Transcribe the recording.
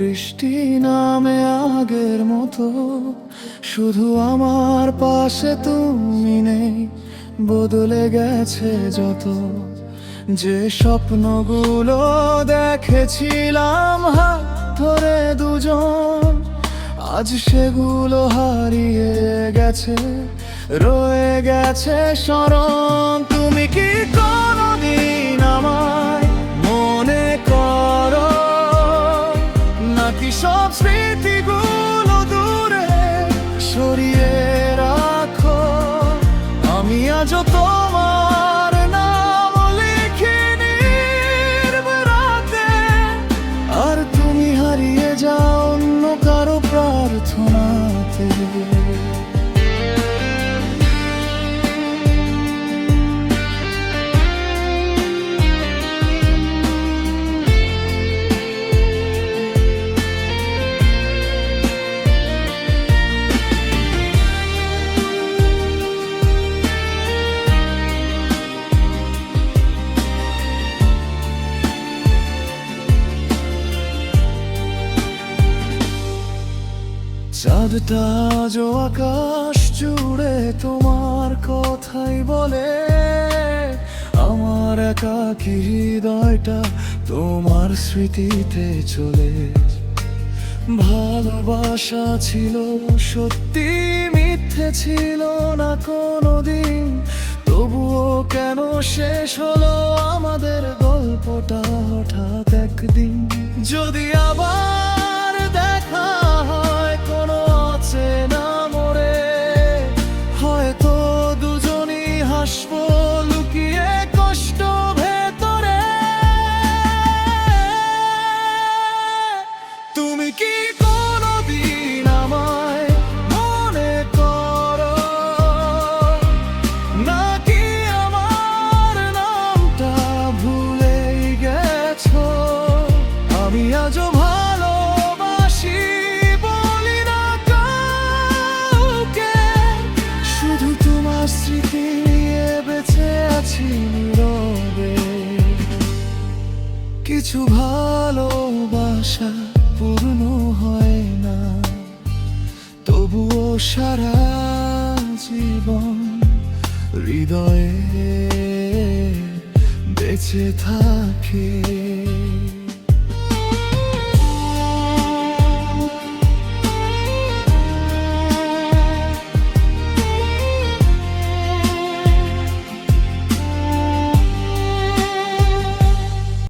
বৃষ্টি নামে আগের মতো, শুধু আমার পাশে তুমি নেই। বদলে গেছে যত, যে স্বপ্নগুলো দেখেছিলাম হাত ধরে দুজন, আজ সেগুলো হারিয়ে গেছে, রয়ে গেছে স্মরণ। তুমি কি কোনোদিন আমায় মনে করো, নাকি সব স্মৃতিগুলো দূরে সরিয়ে রাখো? আমি আজও তোমার নাম লিখিনি রাতে, আর তুমি হারিয়ে যাও অন্য কারো প্রার্থনাতে। চাঁদটা আজও আকাশ জুড়ে তোমার কথাই বলে, আমার একাকী হৃদয়টা তোমার স্মৃতিতে চলে। ভালোবাসা ছিল সত্যি, মিথ্যে ছিল না কোনোদিন, তবুও কেন শেষ হলো আমাদের গল্পটা হঠাৎ একদিন? যদি আবার দেখা হয় কোনো অচেনা মোড়ে, হয়তো দুজনই হাসবো লুকিয়ে কষ্ট ভেতরে। তুমি কি কোনোদিন আমায় মনে করো, নাকি আমার নামটা ভুলেই গেছো? আমি আজও ভালোবাসি বলি না কাউকে, শুধু তোমার স্মৃতি নিয়ে বেঁচে আছি নীরবে। কিছু ভালোবাসা পূর্ণ হয় না, তবুও সারা জীবন হৃদয়ে বেঁচে থাকে।